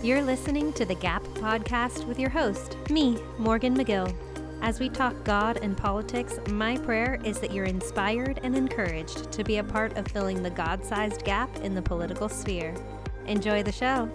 You're listening to the Gap Podcast with your host, me, Morgan McGill. As we talk God and politics, my prayer is that you're inspired and encouraged to be a part of filling the God-sized gap in the political sphere. Enjoy the show.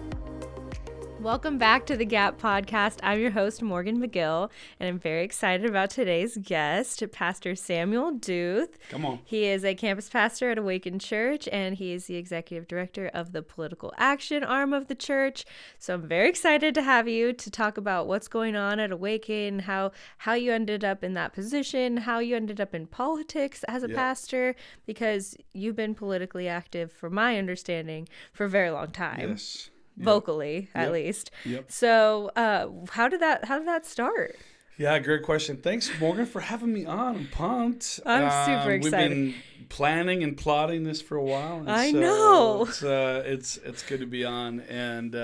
Welcome back to the Gap Podcast. I'm your host, Morgan McGill, and I'm very excited about today's guest, Pastor Samuel Deuth. Come on. He is a campus pastor at Awaken Church, and he is the executive director of the political action arm of the church. So I'm very excited to have you to talk about what's going on at Awaken, how you ended up in that position, how you ended up in politics as a pastor, because you've been politically active, from my understanding, for a very long time. Yes. Vocally, at least. Yep. So, how did that start? Yeah, great question. Thanks, Morgan, for having me on. I'm pumped. I'm super excited. We've been planning and plotting this for a while. And I know. It's good to be on. And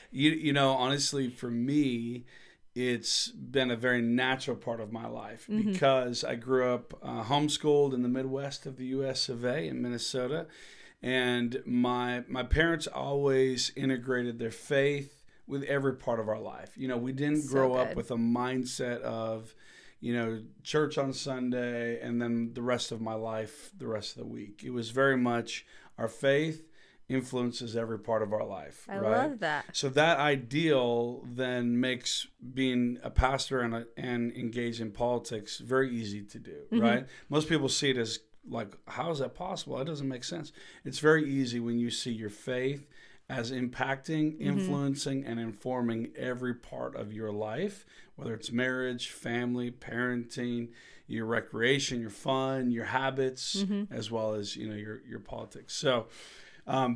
you know, honestly, for me, it's been a very natural part of my life because I grew up homeschooled in the Midwest of the U.S. of A. in Minnesota. And my parents always integrated their faith with every part of our life. You know, we didn't grow up with a mindset of, you know, church on Sunday and then the rest of my life, the rest of the week. It was very much our faith influences every part of our life. I love that. So that ideal then makes being a pastor and engaged in politics very easy to do, right? Most people see it as like, how is that possible? That doesn't make sense. It's very easy when you see your faith as impacting, influencing, and informing every part of your life, whether it's marriage, family, parenting, your recreation, your fun, your habits, as well as, you know, your politics. So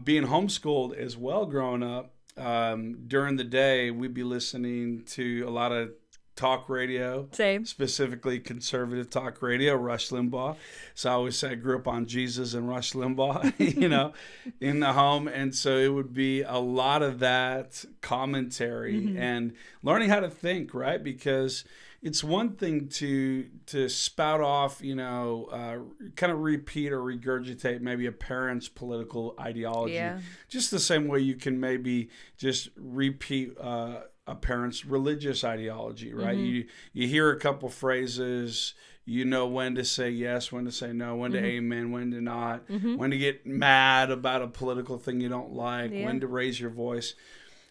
being homeschooled as well growing up, during the day, we'd be listening to a lot of talk radio. Same. Specifically conservative talk radio, Rush Limbaugh. So I always say I grew up on Jesus and Rush Limbaugh, you know, in the home. And so it would be a lot of that commentary and learning how to think, right? Because it's one thing to spout off, you know, kind of repeat or regurgitate maybe a parent's political ideology. Just the same way you can maybe just repeat a parent's religious ideology, right? You hear a couple phrases, you know when to say yes, when to say no, when to amen, when to not, when to get mad about a political thing you don't like, when to raise your voice.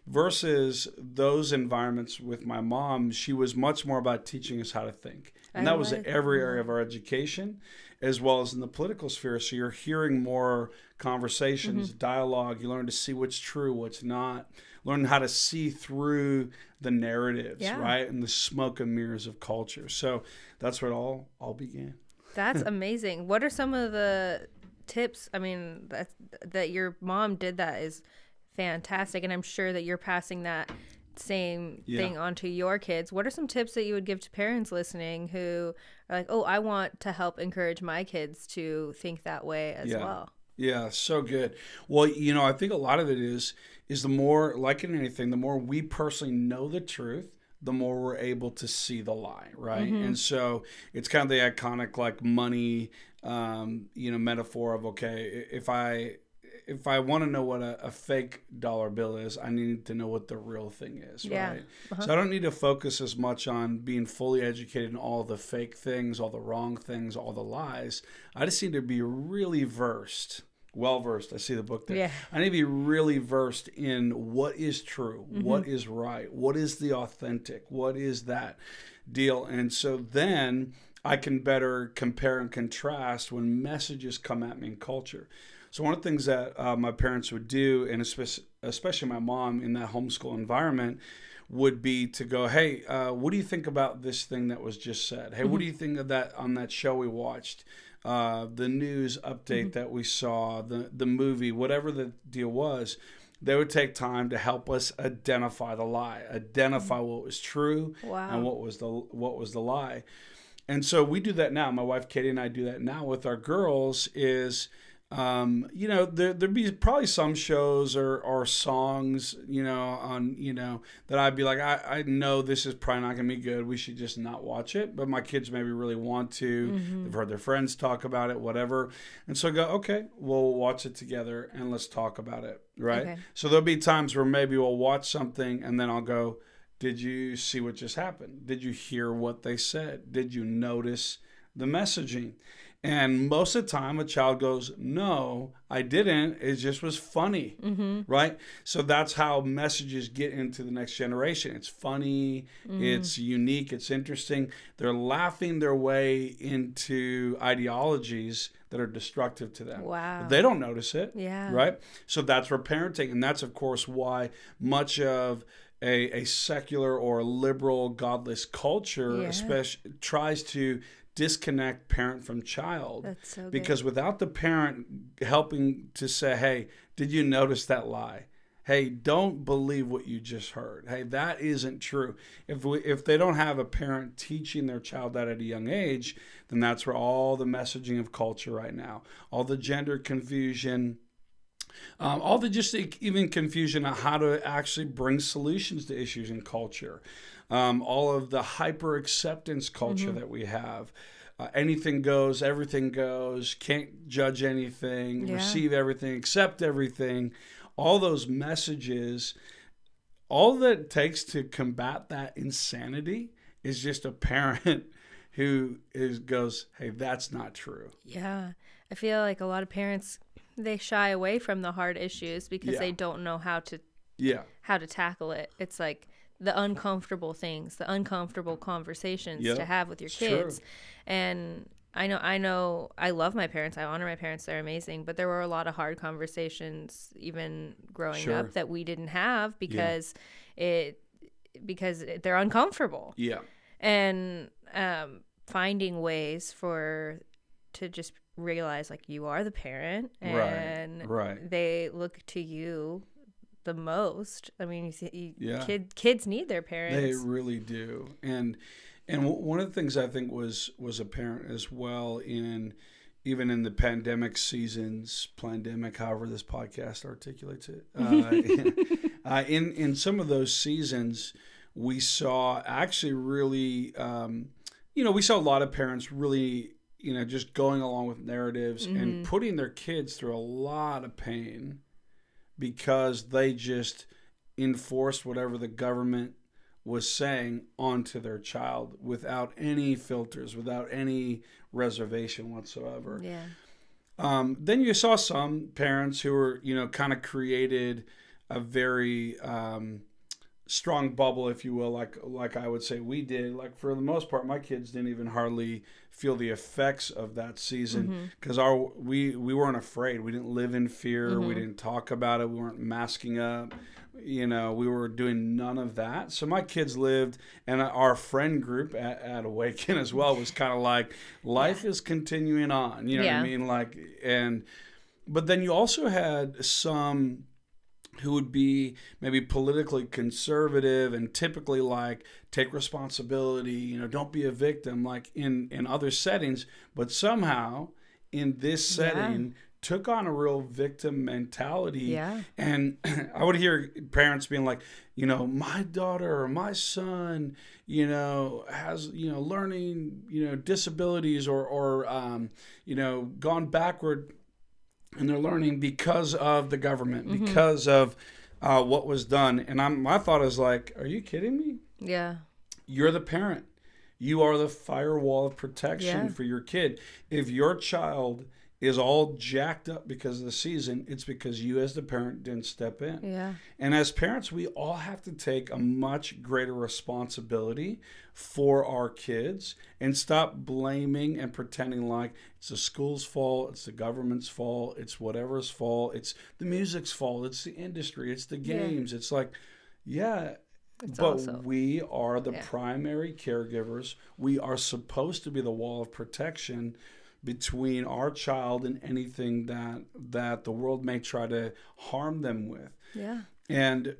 Versus those environments with my mom, she was much more about teaching us how to think. And that was in every area of our education, as well as in the political sphere. So you're hearing more conversations, dialogue. You learn to see what's true, what's not. Learn how to see through the narratives, right? And the smoke and mirrors of culture. So that's where it all began. That's amazing. What are some of the tips? I mean, that your mom did that is fantastic. And I'm sure that you're passing that same thing on to your kids. What are some tips that you would give to parents listening who are like, oh, I want to help encourage my kids to think that way as well? Yeah, so good. Well, you know, I think a lot of it is the more, like in anything, the more we personally know the truth, the more we're able to see the lie, right? And so it's kind of the iconic like money, you know, metaphor of, okay, if I want to know what a fake dollar bill is, I need to know what the real thing is, right? So I don't need to focus as much on being fully educated in all the fake things, all the wrong things, all the lies. I just need to be really well-versed. I see the book there. I need to be really versed in what is true, what is right, what is the authentic, what is that deal. And so then I can better compare and contrast when messages come at me in culture. So one of the things that my parents would do, and especially my mom in that homeschool environment, would be to go, hey, what do you think about this thing that was just said? Hey, what do you think of that on that show we watched? The news update that we saw, the movie, whatever the deal was, they would take time to help us identify the lie, identify what was true and what was the lie. And so we do that now. My wife Katie and I do that now with our girls is There'd be probably some shows or songs, that I'd be like, I know this is probably not going to be good. We should just not watch it. But my kids maybe really want to. Mm-hmm. They've heard their friends talk about it, whatever. And so I go, okay, we'll watch it together and let's talk about it, right? Okay. So there'll be times where maybe we'll watch something and then I'll go, did you see what just happened? Did you hear what they said? Did you notice the messaging? And most of the time, a child goes, no, I didn't. It just was funny, mm-hmm. right? So that's how messages get into the next generation. It's funny, it's unique, it's interesting. They're laughing their way into ideologies that are destructive to them. Wow. They don't notice it, yeah. right? So that's where parenting, and that's, of course, why much of a secular or liberal, godless culture especially tries to disconnect parent from child. That's so good. Because without the parent helping to say, hey, did you notice that lie? Hey, don't believe what you just heard. Hey, that isn't true. If they don't have a parent teaching their child that at a young age, then that's where all the messaging of culture right now, all the gender confusion, all the just even confusion on how to actually bring solutions to issues in culture. All of the hyper acceptance culture that we have. Anything goes, everything goes, can't judge anything, receive everything, accept everything. All those messages, all that it takes to combat that insanity is just a parent who goes, hey, that's not true. Yeah. I feel like a lot of parents, they shy away from the hard issues because they don't know how to tackle it. It's like the uncomfortable things, the uncomfortable conversations to have with your kids. True. And I know I love my parents. I honor my parents. They're amazing. But there were a lot of hard conversations even growing up that we didn't have because they're uncomfortable. Yeah. And finding ways to just realize like you are the parent and they look to you the most. I mean, kids need their parents. They really do. And one of the things I think was apparent as well even in the pandemic seasons, pandemic, however this podcast articulates it, in some of those seasons, we saw actually really, we saw a lot of parents really, just going along with narratives and putting their kids through a lot of pain because they just enforced whatever the government was saying onto their child without any filters, without any reservation whatsoever. Yeah. Then you saw some parents who were, kind of created a very strong bubble, if you will, like I would say we did. Like for the most part, my kids didn't even hardly feel the effects of that season because we weren't afraid. We didn't live in fear. We didn't talk about it. We weren't masking up. We were doing none of that. So my kids lived, and our friend group at Awaken as well was kind of like life is continuing on. You know what I mean? But then you also had some who would be maybe politically conservative and typically like take responsibility, don't be a victim like in other settings, but somehow in this setting took on a real victim mentality. Yeah. And I would hear parents being like, my daughter or my son, has, learning, disabilities or gone backward and they're learning because of the government, because of what was done. And my thought is like, are you kidding me? Yeah. You're the parent. You are the firewall of protection for your kid. If your child is all jacked up because of the season, it's because you as the parent didn't step in. Yeah. And as parents, we all have to take a much greater responsibility for our kids and stop blaming and pretending like it's the school's fault, it's the government's fault, it's whatever's fault, it's the music's fault, it's the industry, it's the games. It's like, we are the primary caregivers. We are supposed to be the wall of protection between our child and anything that the world may try to harm them with. Yeah. And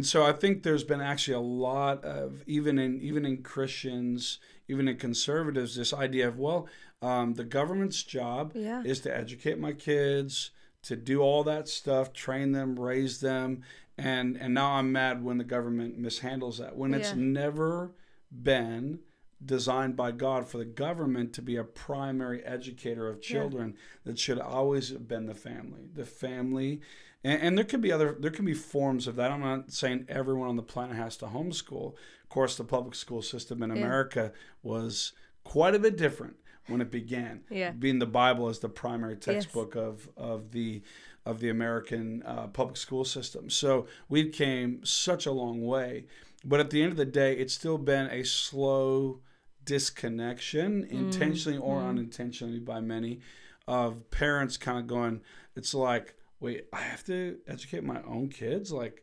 so I think there's been actually a lot of even in Christians, even in conservatives, this idea of, well, The government's job Yeah. is to educate my kids, to do all that stuff, train them, raise them, and now I'm mad when the government mishandles that. When it's Yeah. never been designed by God for the government to be a primary educator of children, that should always have been the family. The family, and there can be forms of that. I'm not saying everyone on the planet has to homeschool. Of course, the public school system in America was quite a bit different when it began, being the Bible as the primary textbook of the American public school system. So we came such a long way. But at the end of the day, it's still been a slow disconnection, intentionally or unintentionally by many, of parents kind of going, it's like, wait, I have to educate my own kids? Like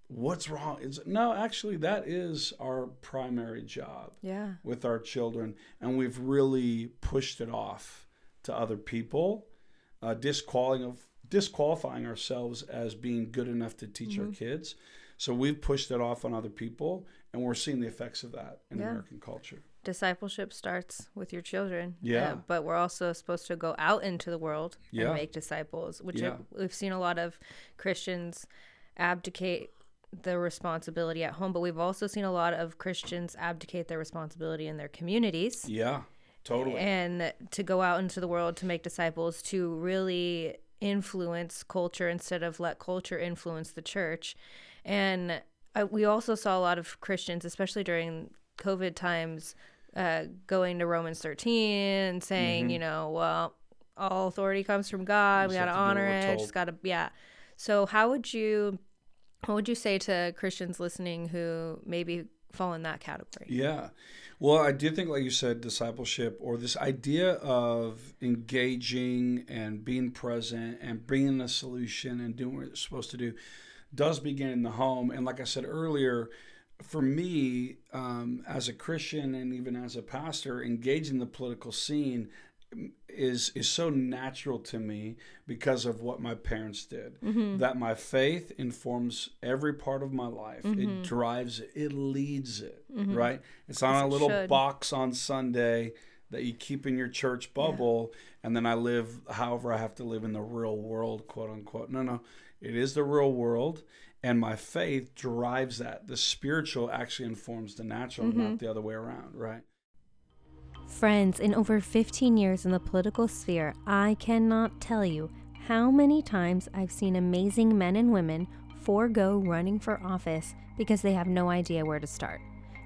what's wrong? No, actually, that is our primary job with our children. And we've really pushed it off to other people, disqualifying ourselves as being good enough to teach our kids. So we've pushed it off on other people, and we're seeing the effects of that in American culture. Discipleship starts with your children. Yeah. But we're also supposed to go out into the world and make disciples, which we've seen a lot of Christians abdicate the responsibility at home, but we've also seen a lot of Christians abdicate their responsibility in their communities. Yeah, totally. And to go out into the world to make disciples, to really influence culture instead of let culture influence the church. And we also saw a lot of Christians, especially during COVID times, going to Romans 13 and saying, well, all authority comes from God. We got to honor it. Just got to, So how would you say to Christians listening who maybe fall in that category? Yeah. Well, I do think, like you said, discipleship, or this idea of engaging and being present and bringing a solution and doing what it's supposed to do, does begin in the home. And like I said earlier, for me, as a Christian and even as a pastor, engaging the political scene is so natural to me because of what my parents did. That my faith informs every part of my life. It drives it. It leads it, right? It's not a little box on Sunday that you keep in your church bubble, and then I live however I have to live in the real world, quote unquote. No. It is the real world, and my faith drives that. The spiritual actually informs the natural, not the other way around, right? Friends, in over 15 years in the political sphere, I cannot tell you how many times I've seen amazing men and women forego running for office because they have no idea where to start.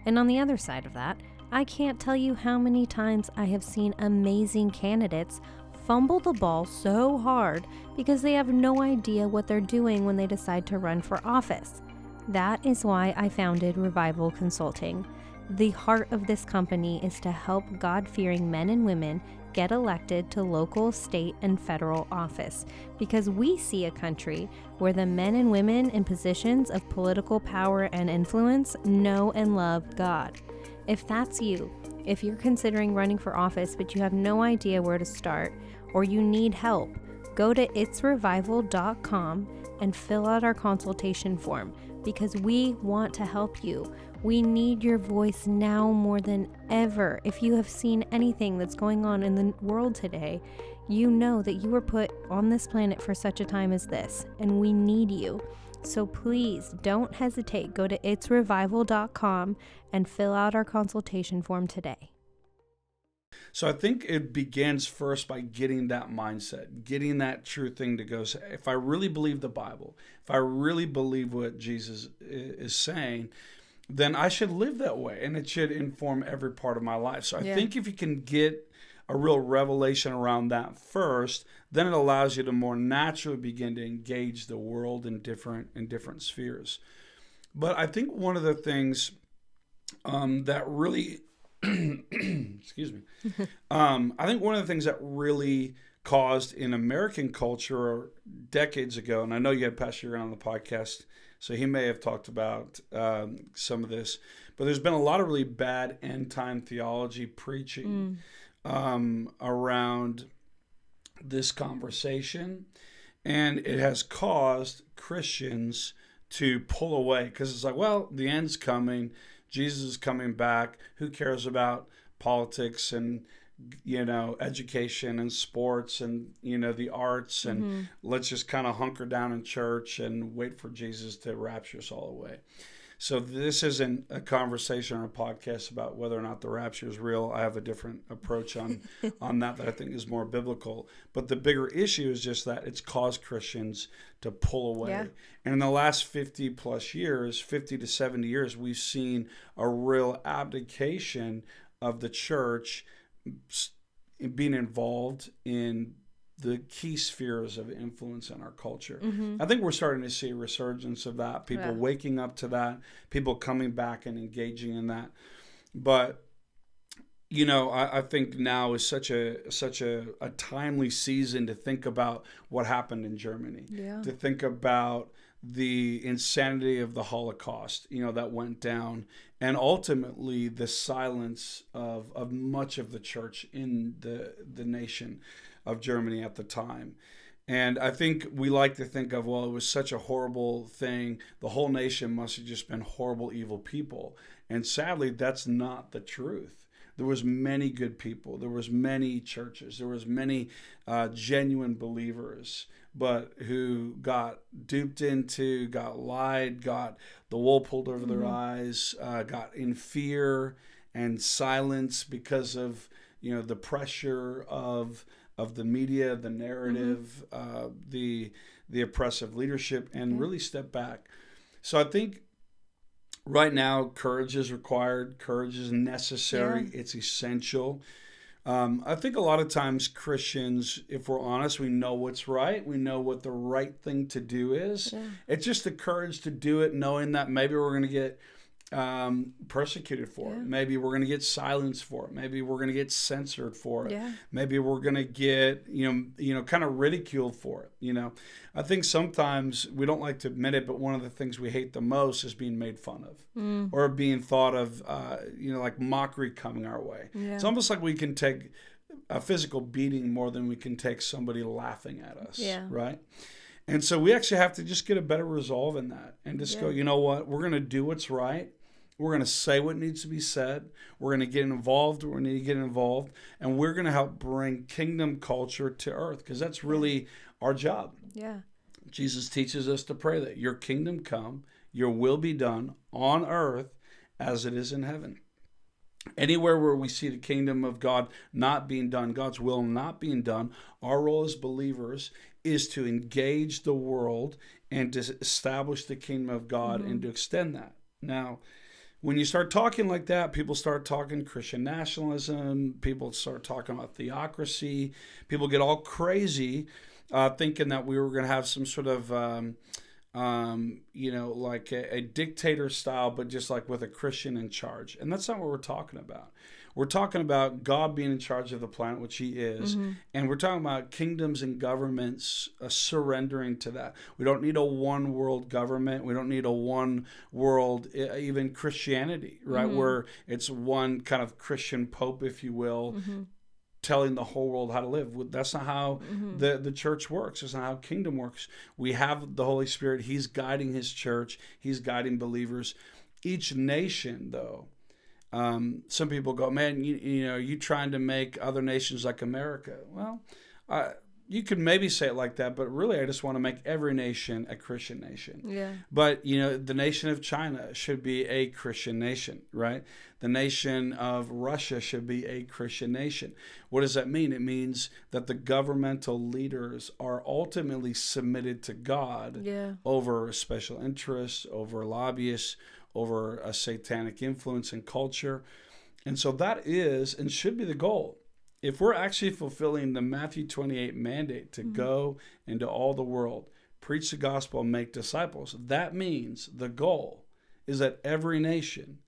And on the other side of that, I can't tell you how many times I have seen amazing candidates fumble the ball so hard because they have no idea what they're doing when they decide to run for office. That is why I founded Revival Consulting. The heart of this company is to help God-fearing men and women get elected to local, state, and federal office, because we see a country where the men and women in positions of political power and influence know and love God. If that's you, if you're considering running for office but you have no idea where to start, or you need help, go to itsrevival.com and fill out our consultation form, because we want to help you. We need your voice now more than ever. If you have seen anything that's going on in the world today, you know that you were put on this planet for such a time as this, and we need you. So please don't hesitate. Go to itsrevival.com and fill out our consultation form today. So I think it begins first by getting that mindset, getting that true thing to go, if I really believe the Bible, if I really believe what Jesus is saying, then I should live that way, and it should inform every part of my life. So I think if you can get a real revelation around that first, then it allows you to more naturally begin to engage the world in different spheres. But I think one of the things that really excuse me. I think one of the things that really caused in American culture decades ago, and I know you had Pastor Samuel on the podcast, so he may have talked about some of this, but there's been a lot of really bad end-time theology preaching around this conversation, and it has caused Christians to pull away because it's like, well, the end's coming. Jesus is coming back. Who cares about politics and, education and sports and, the arts, and let's just kind of hunker down in church and wait for Jesus to rapture us all away. So this isn't a conversation or a podcast about whether or not the rapture is real. I have a different approach on that I think is more biblical. But the bigger issue is just that it's caused Christians to pull away. Yeah. And in the last 50 plus years, 50 to 70 years, we've seen a real abdication of the church being involved in the key spheres of influence in our culture. I think we're starting to see a resurgence of that, people waking up to that, people coming back and engaging in that. But, I think now is such a timely season to think about what happened in Germany, to think about the insanity of the Holocaust, that went down, and ultimately the silence of much of the church in the nation of Germany at the time. And I think we like to think of, well, it was such a horrible thing. The whole nation must have just been horrible, evil people. And sadly, that's not the truth. There was many good people. There was many churches. There was many genuine believers, but who got duped into, got lied, got the wool pulled over their eyes, got in fear and silence because of, the pressure of the media, the narrative, the oppressive leadership, and really step back. So I think right now, courage is required. Courage is necessary. Yeah. It's essential. I think a lot of times Christians, if we're honest, we know what's right. We know what the right thing to do is. Yeah. It's just the courage to do it, knowing that maybe we're going to get persecuted for it. Maybe we're going to get silenced for it. Maybe we're going to get censored for it. Maybe we're going to get, kind of ridiculed for it. I think sometimes we don't like to admit it, but one of the things we hate the most is being made fun of or being thought of, like mockery coming our way. It's almost like we can take a physical beating more than we can take somebody laughing at us. Right? And so we actually have to just get a better resolve in that and just go, you know what, we're going to do what's right. We're going to say what needs to be said. We're going to get involved where we need to get involved. And we're going to help bring kingdom culture to earth, because that's really our job. Jesus teaches us to pray that your kingdom come, your will be done on earth as it is in heaven. Anywhere where we see the kingdom of God not being done, God's will not being done, our role as believers is to engage the world and to establish the kingdom of God and to extend that. Now, when you start talking like that, people start talking Christian nationalism, people start talking about theocracy, people get all crazy thinking that we were going to have some sort of, like a dictator style, but just like with a Christian in charge. And that's not what we're talking about. We're talking about God being in charge of the planet, which he is. And we're talking about kingdoms and governments surrendering to that. We don't need a one world government. We don't need a one world, even Christianity, right? Where it's one kind of Christian pope, if you will, telling the whole world how to live. That's not how the church works. That's not how kingdom works. We have the Holy Spirit. He's guiding his church. He's guiding believers. Each nation, though, some people go, man, you trying to make other nations like America. Well, you could maybe say it like that, but really I just want to make every nation a Christian nation. But, the nation of China should be a Christian nation, right? The nation of Russia should be a Christian nation. What does that mean? It means that the governmental leaders are ultimately submitted to God over special interests, over lobbyists, over a satanic influence in culture. And so that is and should be the goal. If we're actually fulfilling the Matthew 28 mandate to go into all the world, preach the gospel, and make disciples, that means the goal is that every nation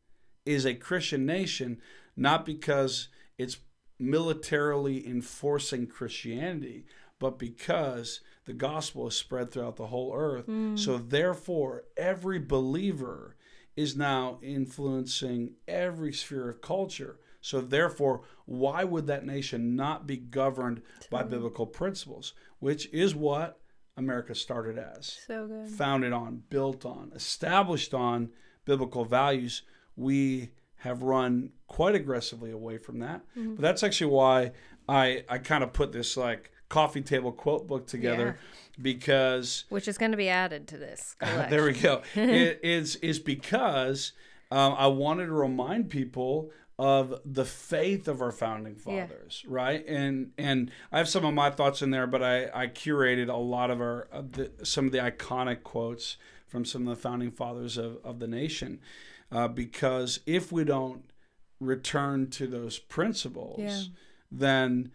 is a Christian nation, not because it's militarily enforcing Christianity, but because the gospel is spread throughout the whole earth. So therefore, every believer is now influencing every sphere of culture. So therefore, why would that nation not be governed by biblical principles, which is what America started as? So good. Founded on, built on, established on biblical values. We have run quite aggressively away from that. But that's actually why I kind of put this like coffee table quote book together, because which is going to be added to this collection. There we go. It is because I wanted to remind people of the faith of our founding fathers, right? And I have some of my thoughts in there, but I curated a lot of some of the iconic quotes from some of the founding fathers of the nation, because if we don't return to those principles, then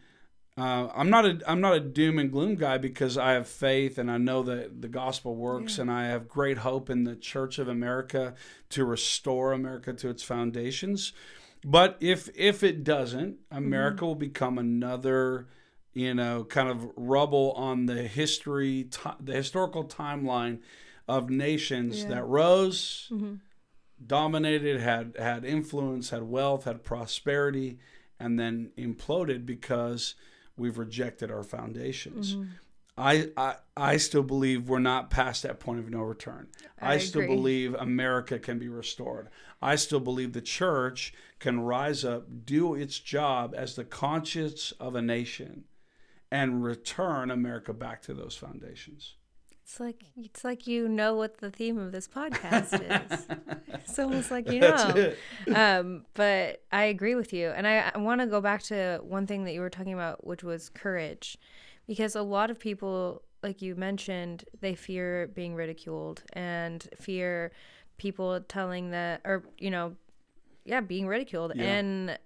I'm not a doom and gloom guy, because I have faith and I know that the gospel works, and I have great hope in the Church of America to restore America to its foundations. But if it doesn't, America will become another, kind of rubble on the historical timeline of nations that rose, dominated, had influence, had wealth, had prosperity, and then imploded because we've rejected our foundations. I still believe we're not past that point of no return. I still believe America can be restored. I still believe the church can rise up, do its job as the conscience of a nation, and return America back to those foundations. It's like you know what the theme of this podcast is. It's almost like you know. But I agree with you. And I want to go back to one thing that you were talking about, which was courage. Because a lot of people, like you mentioned, they fear being ridiculed and fear people telling that, or, being ridiculed. Yeah. And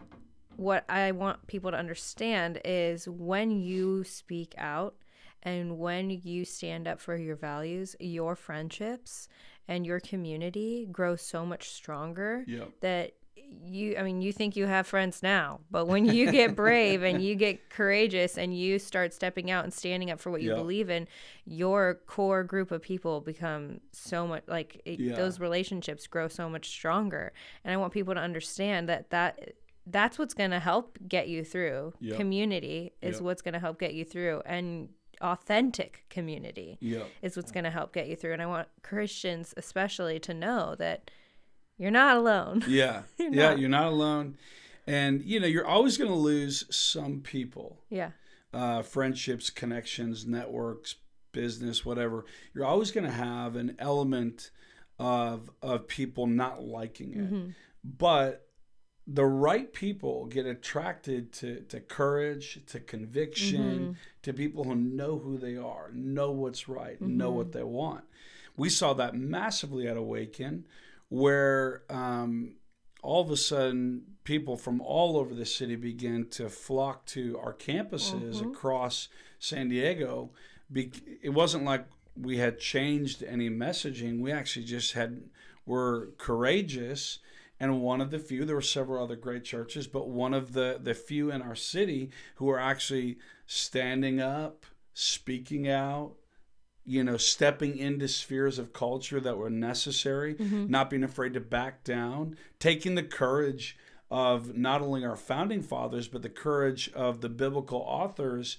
what I want people to understand is when you speak out and when you stand up for your values, your friendships and your community grow so much stronger that you think you have friends now, but when you get brave and you get courageous and you start stepping out and standing up for what you believe in, your core group of people become so much those relationships grow so much stronger. And I want people to understand that's what's going to help get you through. Community is what's going to help get you through, and authentic community is what's going to help get you through. And I want Christians especially to know that you're not alone. You're not alone. And, you're always going to lose some people. Friendships, connections, networks, business, whatever. You're always going to have an element of people not liking it. But the right people get attracted to courage, to conviction, to people who know who they are, know what's right, know what they want. We saw that massively at Awaken, where all of a sudden people from all over the city began to flock to our campuses across San Diego. It wasn't like we had changed any messaging. We actually just were courageous, and one of the few, there were several other great churches, but one of the few in our city who were actually standing up, speaking out, stepping into spheres of culture that were necessary, not being afraid to back down, taking the courage of not only our founding fathers, but the courage of the biblical authors.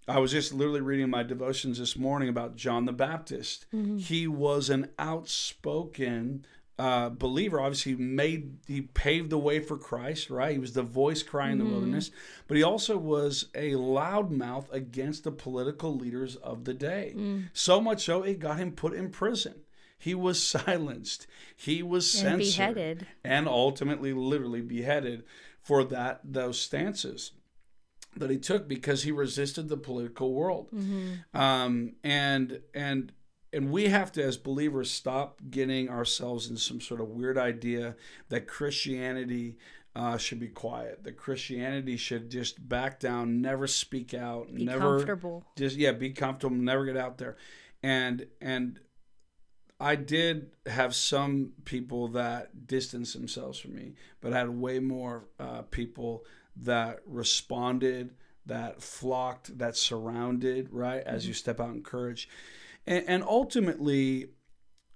I was just literally reading my devotions this morning about John the Baptist. He was an outspoken believer. Obviously, he paved the way for Christ, right? He was the voice crying in the wilderness, but he also was a loudmouth against the political leaders of the day. So much so, it got him put in prison. He was silenced. He was censored. And beheaded. And ultimately, literally beheaded for those stances that he took, because he resisted the political world. And we have to, as believers, stop getting ourselves in some sort of weird idea that Christianity should be quiet. That Christianity should just back down, never speak out, be comfortable. Be comfortable, never get out there. And I did have some people that distanced themselves from me, but I had way more people that responded, that flocked, that surrounded, right, as you step out in courage. And ultimately,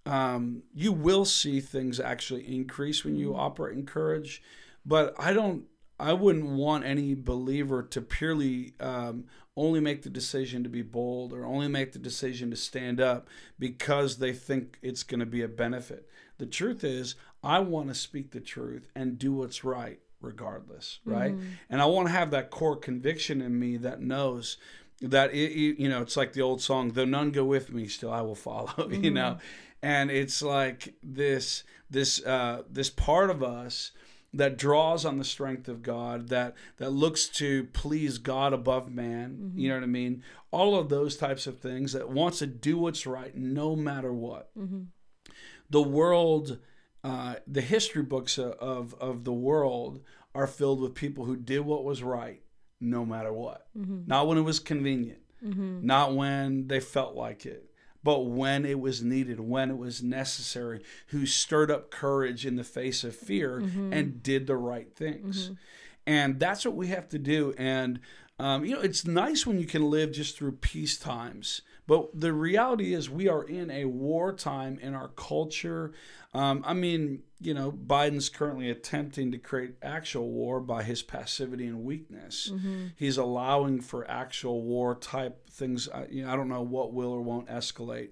you will see things actually increase when you operate in courage. But I don't I wouldn't want any believer to purely only make the decision to be bold or only make the decision to stand up because they think it's going to be a benefit. The truth is, I want to speak the truth and do what's right regardless, right? And I want to have that core conviction in me that knows that, it's like the old song, though none go with me, still I will follow, And it's like this part of us that draws on the strength of God, that looks to please God above man, you know what I mean? All of those types of things, that wants to do what's right no matter what. The world, the history books of the world are filled with people who did what was right no matter what. Not when it was convenient, not when they felt like it, but when it was needed, when it was necessary, who stirred up courage in the face of fear and did the right things. And that's what we have to do. And, it's nice when you can live just through peace times. But the reality is we are in a wartime in our culture. Biden's currently attempting to create actual war by his passivity and weakness. He's allowing for actual war type things. I don't know what will or won't escalate.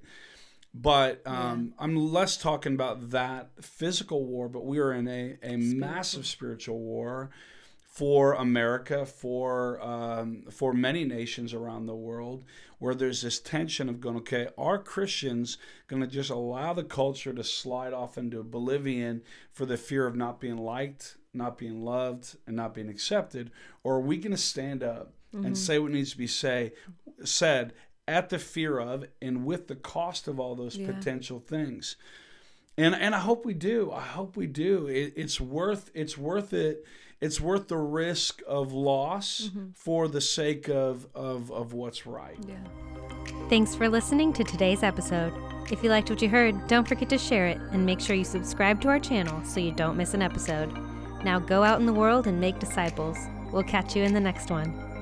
But I'm less talking about that physical war, but we are in a massive spiritual war for America, for many nations around the world, where there's this tension of going, okay, are Christians going to just allow the culture to slide off into oblivion for the fear of not being liked, not being loved, and not being accepted? Or are we going to stand up and say what needs to be said at the fear of and with the cost of all those potential things? And I hope we do. I hope we do. It's worth it. It's worth the risk of loss for the sake of what's right. Yeah. Thanks for listening to today's episode. If you liked what you heard, don't forget to share it and make sure you subscribe to our channel so you don't miss an episode. Now go out in the world and make disciples. We'll catch you in the next one.